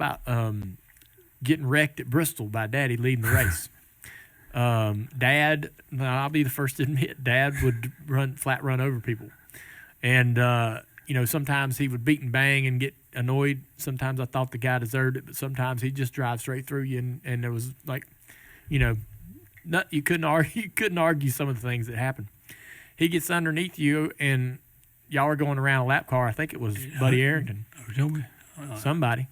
about getting wrecked at Bristol by Daddy leading the race. Dad, I'll be the first to admit, Dad would flat run over people. And, sometimes he would beat and bang and get annoyed. Sometimes I thought the guy deserved it, but sometimes he'd just drive straight through you. And there was like, you couldn't argue some of the things that happened. He gets underneath you, and y'all are going around a lap car. I think it was Buddy Arrington. Somebody.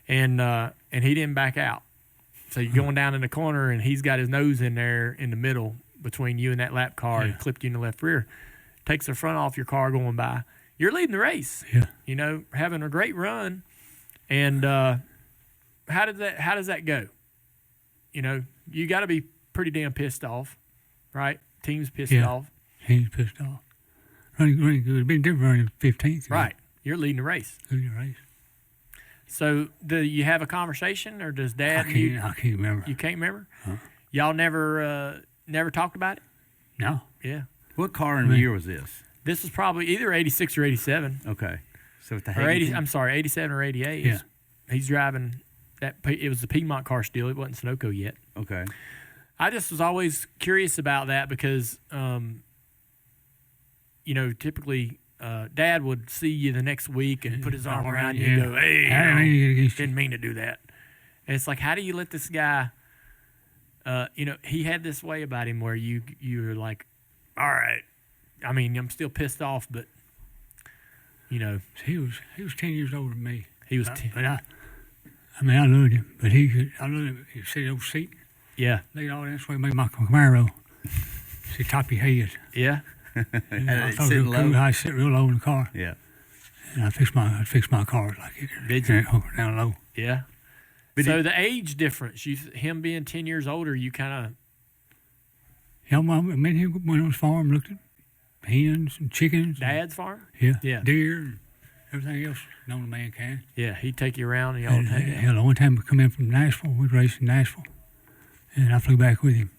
And he didn't back out. So you're going down in the corner, and he's got his nose in there in the middle between you and that lap car and clipped you in the left rear. Takes the front off your car going by. You're leading the race. Yeah. Having a great run. And how does that go? You got to be pretty damn pissed off, right? Team's pissed off. Team's pissed off. Running good. It'd been different running 15th. Right. You're leading the race. So do you have a conversation, or does Dad? I can't remember. You can't remember? Huh? Y'all never talked about it? No. Yeah. What car and year was this? This was probably either 86 or 87. Okay. So with the 87 or 88. Yeah. He's driving that. It was the Piedmont car still. It wasn't Sunoco yet. Okay. I just was always curious about that because, typically Dad would see you the next week and put his arm around you and go, hey, didn't mean to do that. And it's like, how do you let this guy, he had this way about him where you were like, all right, I mean, I'm still pissed off, but, He was 10 years older than me. He was 10. But I loved him. But I loved him. He sit in the seat. Yeah. Laid all that way, made my Camaro. See, top your head. Yeah. And I thought it was cool how I sit real low in the car. Yeah. And I fixed my car like it. Did you? Down low. Yeah. But so the age difference, him being 10 years older, you kind of. Yeah, I met him, went on his farm, looked at hens and chickens. Dad's farm? Yeah. Deer and everything else known a man can. Yeah, he'd take you around and y'all would hang out. Hell, the one time we come in from Nashville, we'd race in Nashville. And I flew back with him.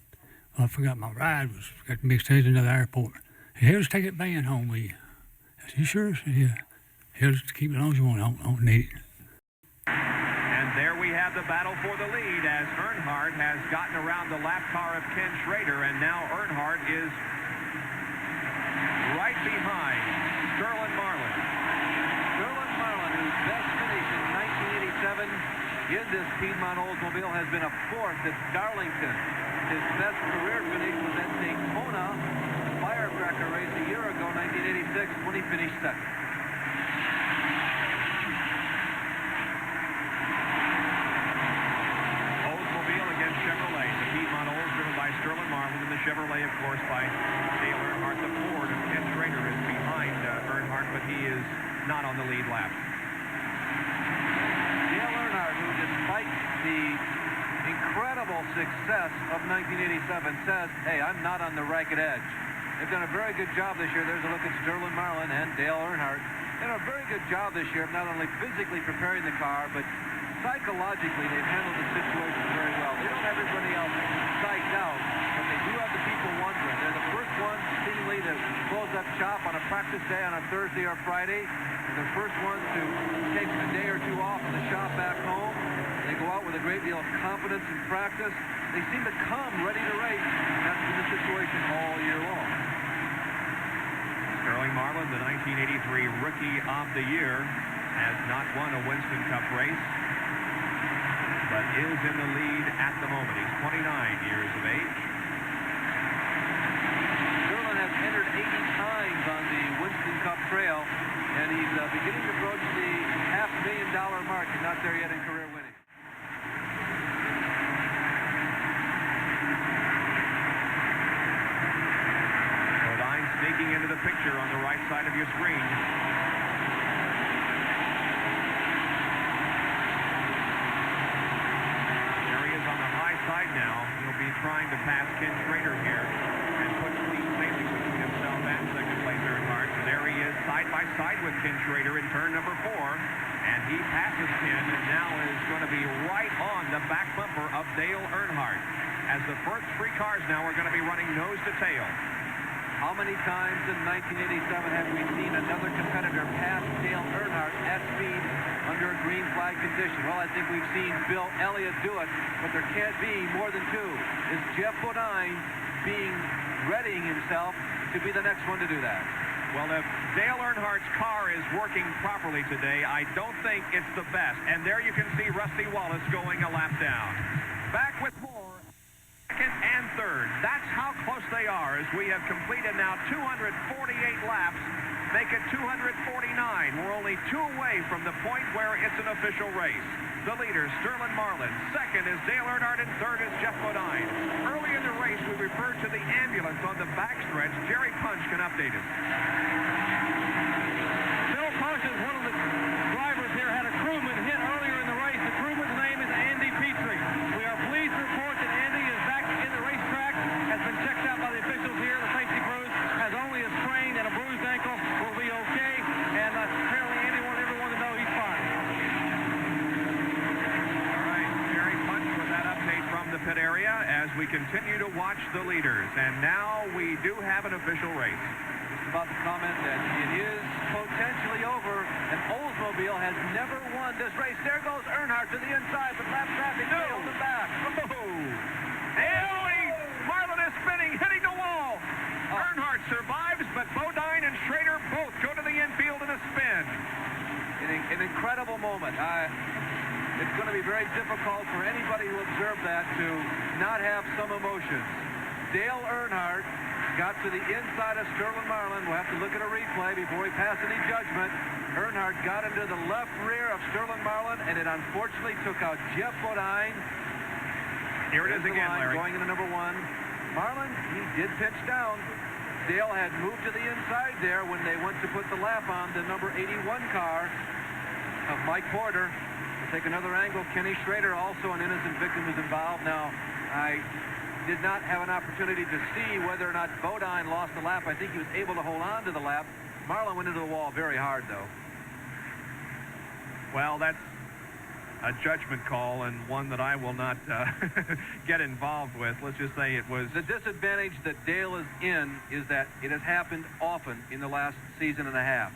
Well, I forgot my ride got mixed up at another airport. He said, "Let's take that band home with you." I said, "You sure?" I said, "Yeah. He'll just keep it as long as you want. I don't need it." And there we have the battle for the lead as Earnhardt has gotten around the lap car of Ken Schrader, and now Earnhardt is right behind Sterling Marlin. Sterling Marlin, whose best finish in 1987 in this Piedmont Oldsmobile has been a fourth at Darlington. His best career finish was at Daytona, the firecracker race a year ago, 1986, when he finished second. Oldsmobile against Chevrolet. The Piedmont Olds driven by Sterling Marlin, and the Chevrolet, of course, by Dale Earnhardt. The Ford of Ken Schrader is behind Earnhardt, but he is not on the lead lap. Dale Earnhardt, who despite the incredible success of 1987 says, hey, I'm not on the ragged edge. They've done a very good job this year. There's a look at Sterling Marlin and Dale Earnhardt. They've done a very good job this year of not only physically preparing the car, but psychologically they've handled the situation very well. They don't have everybody else psyched out, but they do have the people wondering. They're the first ones seemingly to close up shop on a practice day on a Thursday or Friday. They're the first ones to take a day or two off in the shop back home. They go out with a great deal of confidence in practice. They seem to come ready to race. That's been the situation all year long. Sterling Marlin, the 1983 Rookie of the Year, has not won a Winston Cup race, but is in the lead at the moment. He's 29 years of age. Sterling has entered 80 times on the Winston Cup trail, and he's beginning to approach the $500,000 mark. He's not there yet in career winning. Bodine sneaking into the picture on the right side of your screen. There he is on the high side now. He'll be trying to pass Ken Schrader here and put clean sailing between himself and second place Earnhardt. And there he is side by side with Ken Schrader in turn number 4. And he passes Ken and now is going to be right on the back bumper of Dale Earnhardt, as the first 3 cars now are going to be running nose to tail. How many times in 1987 have we seen another competitor pass Dale Earnhardt at speed under a green flag condition. Well, I think we've seen Bill Elliott do it, but there can't be more than two. Is Geoff Bodine readying himself to be the next one to do that? Well, if Dale Earnhardt's car is working properly today, I don't think it's the best. And there you can see Rusty Wallace going a lap down. Back with more. Second and third. That's how close they are as we have completed now 248 laps. Make it 249. We're only 2 away from the point where it's an official race. The leader, Sterling Marlin. Second is Dale Earnhardt, and third is Geoff Bodine. Early in the race, we referred to the ambulance on the backstretch. Jerry Punch can update us. Bill Parsons, one of the drivers here, had a crewman hit earlier in the race. The crewman's name is Andy Petrie. We are pleased to report that Andy is back in the racetrack, has been checked out by the officials here. The safety crews has only a sprained and a bruised ankle, will be okay, and apparently Andy wanted everyone to know he's fine. All right, Jerry Punch with that update from the pit area as we continue to watch the leaders. And now we do have an official race. About to comment that it is potentially over, and Oldsmobile has never won this race. There goes Earnhardt to the inside, but lap traffic tailed him back. Marlin is spinning, hitting the wall. Earnhardt survives, but Bodine and Schrader both go to the infield in a spin. An incredible moment. It's going to be very difficult for anybody who observed that to not have some emotions. Dale Earnhardt got to the inside of Sterling Marlin. We'll have to look at a replay before we pass any judgment. Earnhardt got into the left rear of Sterling Marlin, and it unfortunately took out Geoff Bodine. Here it is again, Larry. Going into number 1. Marlin, he did pitch down. Dale had moved to the inside there when they went to put the lap on the number 81 car of Mike Porter. We'll take another angle. Kenny Schrader, also an innocent victim, is involved. Now, I did not have an opportunity to see whether or not Bodine lost the lap. I think he was able to hold on to the lap. Marlin went into the wall very hard, though. Well, that's a judgment call, and one that I will not get involved with. Let's just say it was... The disadvantage that Dale is in is that it has happened often in the last season and a half.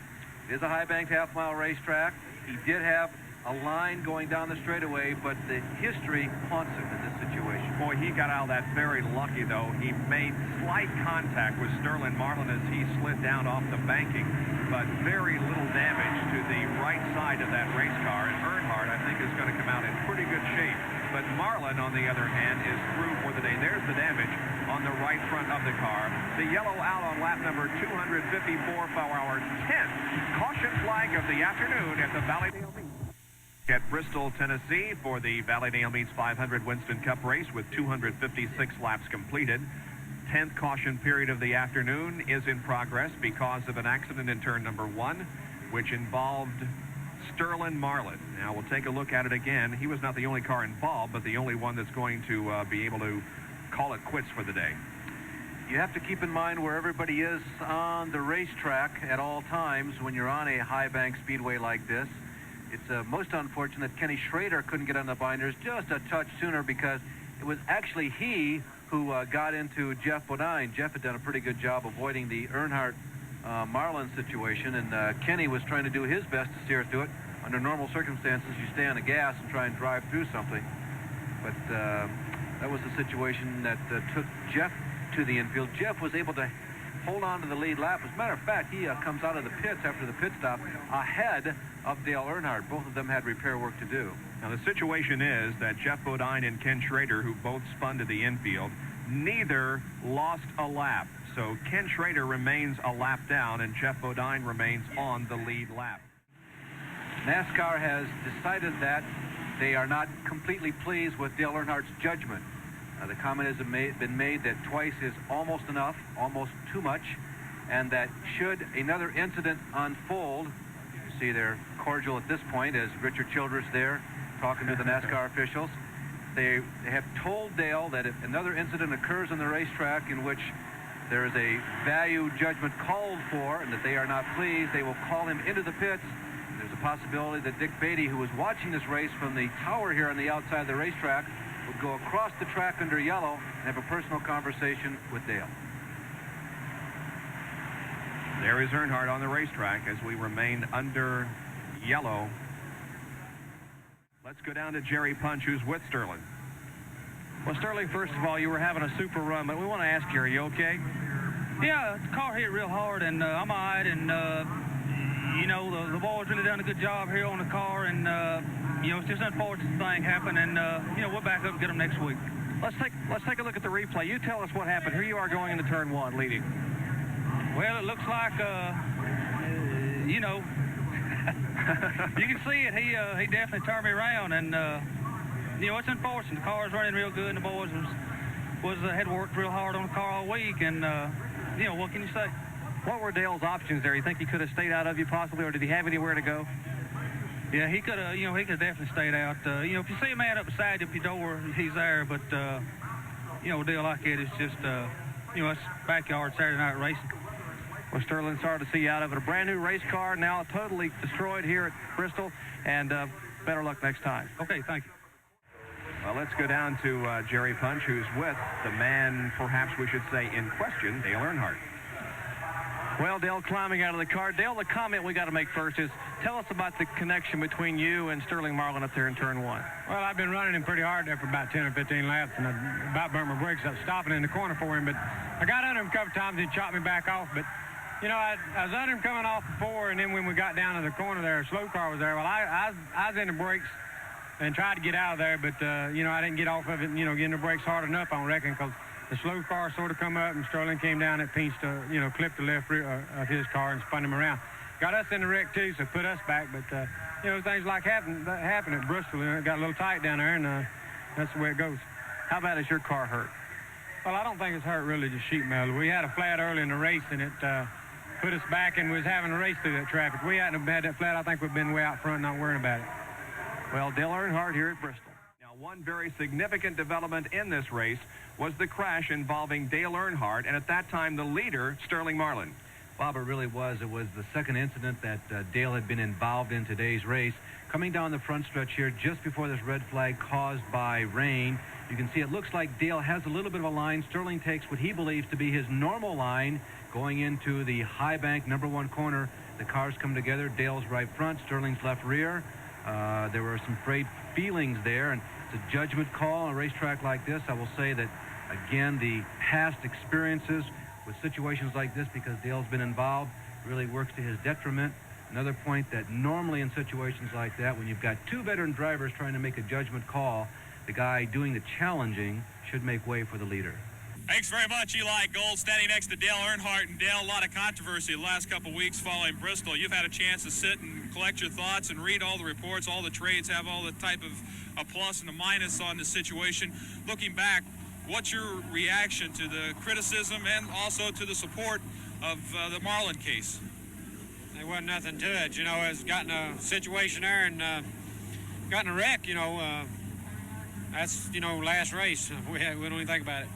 It is a high-banked half-mile racetrack. He did have a line going down the straightaway, but the history haunts him in this situation. Boy, he got out of that very lucky, though. He made slight contact with Sterling Marlin as he slid down off the banking, but very little damage to the right side of that race car. And Earnhardt, I think, is going to come out in pretty good shape. But Marlin, on the other hand, is through for the day. There's the damage on the right front of the car. The yellow out on lap number 254 for our 10th caution flag of the afternoon at the Valleydale meet at Bristol, Tennessee for the Valleydale Meets 500 Winston Cup race with 256 laps completed. 10th caution period of the afternoon is in progress because of an accident in turn number 1, which involved Sterling Marlin. Now we'll take a look at it again. He was not the only car involved, but the only one that's going to be able to call it quits for the day. You have to keep in mind where everybody is on the racetrack at all times when you're on a high-bank speedway like this. It's most unfortunate Kenny Schrader couldn't get on the binders just a touch sooner because it was actually he who got into Geoff Bodine. Geoff had done a pretty good job avoiding the Earnhardt-Marlin situation, and Kenny was trying to do his best to steer through it. Under normal circumstances, you stay on the gas and try and drive through something. But that was the situation that took Geoff to the infield. Geoff was able to hold on to the lead lap. As a matter of fact, he comes out of the pits after the pit stop ahead of Dale Earnhardt. Both of them had repair work to do. Now, the situation is that Geoff Bodine and Ken Schrader, who both spun to the infield, neither lost a lap. So Ken Schrader remains a lap down, and Geoff Bodine remains on the lead lap. NASCAR has decided that they are not completely pleased with Dale Earnhardt's judgment. The comment has been made that twice is almost enough, almost too much, and that should another incident unfold, you see they're cordial at this point as Richard Childress there talking to the NASCAR officials. They have told Dale that if another incident occurs on the racetrack in which there is a value judgment called for and that they are not pleased, they will call him into the pits. There's a possibility that Dick Beatty, who was watching this race from the tower here on the outside of the racetrack, would go across the track under yellow and have a personal conversation with Dale. There is Earnhardt on the racetrack as we remain under yellow Let's go down to Jerry Punch, who's with Sterling. Well, Sterling, first of all, you were having a super run, but we want to ask you, are you okay? Yeah, the car hit real hard, and I'm all right, and, you know, the boys really done a good job here on the car, and, you know, it's just an unfortunate thing happened, and, you know, we'll back up and get them next week. Let's take a look at the replay. You tell us what happened. Here you are going into turn one, leading. Well, it looks like, you know, you can see it. He definitely turned me around, and, you know, it's unfortunate. The car's running real good, and the boys had worked real hard on the car all week, and, you know, what can you say? What were Dale's options there? You think he could have stayed out of you possibly, or did he have anywhere to go? Yeah, he could have, you know, he could have definitely stayed out. You know, if you see a man up beside you at your door, he's there, but, you know, a deal like it is just, you know, it's backyard Saturday night racing. Well, Sterling, sorry to see you out of it. A brand new race car now totally destroyed here at Bristol, and better luck next time. Okay, thank you. Well, let's go down to Jerry Punch, who's with the man, perhaps we should say, in question, Dale Earnhardt. Well, Dale climbing out of the car. Dale, the comment we got to make first is, tell us about the connection between you and Sterling Marlin up there in turn one. Well, I've been running him pretty hard there for about 10 or 15 laps, and I about burnt my brakes up stopping in the corner for him, but I got under him a couple times, he chopped me back off, but, you know, I was under him coming off before, and then when we got down to the corner there, a slow car was there. Well, I was in the brakes and tried to get out of there, but, you know, I didn't get off of it, you know, getting the brakes hard enough, I reckon, because the slow car sort of come up, and Sterling came down and pinched, you know, clipped the left rear of his car and spun him around. Got us in the wreck, too, so put us back, but, you know, things like happen at Bristol, you know, it got a little tight down there, and that's the way it goes. How bad is your car hurt? Well, I don't think it's hurt really, just sheet metal. We had a flat early in the race, and it put us back and was having a race through that traffic. We hadn't had that flat, I think we've been way out front not worrying about it. Well, Dale Earnhardt here at Bristol. Now, one very significant development in this race was the crash involving Dale Earnhardt, and at that time, the leader, Sterling Marlin. Bob, it really was. It was the second incident that Dale had been involved in today's race. Coming down the front stretch here just before this red flag caused by rain, you can see it looks like Dale has a little bit of a line. Sterling takes what he believes to be his normal line going into the high bank number one corner. The cars come together. Dale's right front, Sterling's left rear. There were some great feelings there, and it's a judgment call on a racetrack like this. I will say that, again, the past experiences with situations like this, because Dale's been involved, really works to his detriment. Another point that normally in situations like that, when you've got two veteran drivers trying to make a judgment call, the guy doing the challenging should make way for the leader. Thanks very much, Eli Gold, standing next to Dale Earnhardt. And Dale, a lot of controversy the last couple of weeks following Bristol. You've had a chance to sit and collect your thoughts and read all the reports, all the trades, have all the type of a plus and a minus on the situation. Looking back, what's your reaction to the criticism and also to the support of the Marlin case? There wasn't nothing to it, you know. It's gotten a situation there and gotten a wreck, you know. That's, you know, last race. We don't even think about it.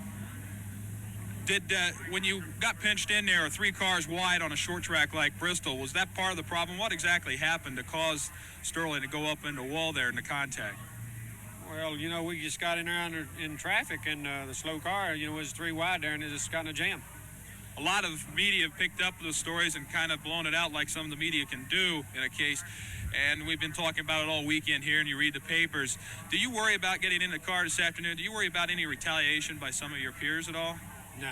Did when you got pinched in there, 3 cars wide on a short track like Bristol, was that part of the problem? What exactly happened to cause Sterling to go up into the wall there in the contact? Well, you know, we just got in there in traffic, and the slow car, you know, was 3 wide there, and it just got in a jam. A lot of media picked up those stories and kind of blown it out like some of the media can do in a case. And we've been talking about it all weekend here, and you read the papers. Do you worry about getting in the car this afternoon? Do you worry about any retaliation by some of your peers at all? No.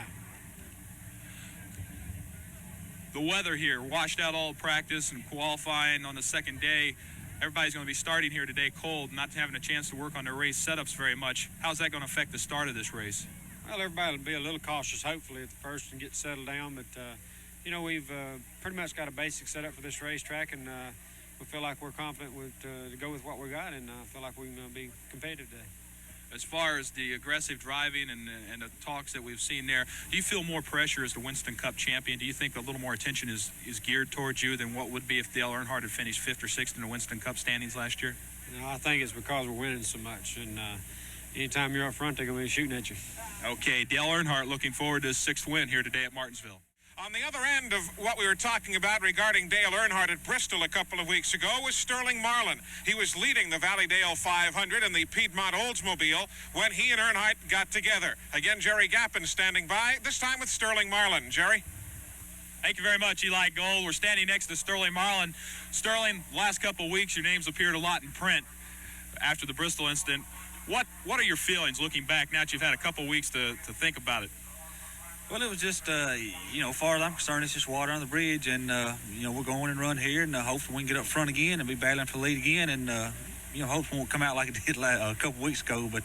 The weather here washed out all practice and qualifying on the second day. Everybody's going to be starting here today cold, not having a chance to work on their race setups very much. How's that going to affect the start of this race? Well, everybody will be a little cautious, hopefully, at the first and get settled down. But, you know, we've pretty much got a basic setup for this racetrack, and we feel like we're confident to go with what we got, and feel like we can be competitive today. As far as the aggressive driving and the talks that we've seen there, do you feel more pressure as the Winston Cup champion? Do you think a little more attention is geared towards you than what would be if Dale Earnhardt had finished 5th or 6th in the Winston Cup standings last year? No, I think it's because we're winning so much, and anytime you're up front, they're going to be shooting at you. Okay, Dale Earnhardt looking forward to his 6th win here today at Martinsville. On the other end of what we were talking about regarding Dale Earnhardt at Bristol a couple of weeks ago was Sterling Marlin. He was leading the Valleydale 500 in the Piedmont Oldsmobile when he and Earnhardt got together. Again, Jerry Gappin standing by, this time with Sterling Marlin. Jerry? Thank you very much, Eli Gold. We're standing next to Sterling Marlin. Sterling, last couple of weeks, your name's appeared a lot in print. after the Bristol incident. What are your feelings looking back now that you've had a couple weeks to think about it? Well, it was just, as far as I'm concerned, it's just water on the bridge, and, we're going and run here, and hopefully we can get up front again and be battling for the lead again, and, hopefully it won't come out like it did a couple weeks ago, but,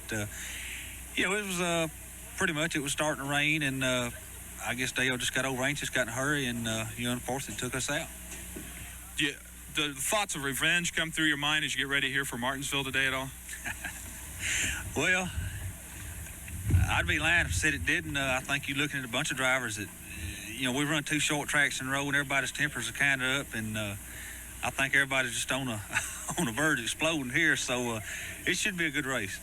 it was pretty much, it was starting to rain, and I guess Dale just got over anxious, got in a hurry, and, unfortunately took us out. Yeah, the thoughts of revenge come through your mind as you get ready here for Martinsville today at all? Well, I'd be lying if I said it didn't. I think you're looking at a bunch of drivers that, we run 2 short tracks in a row, and everybody's tempers are kind of up, and I think everybody's just on the verge of exploding here, so it should be a good race.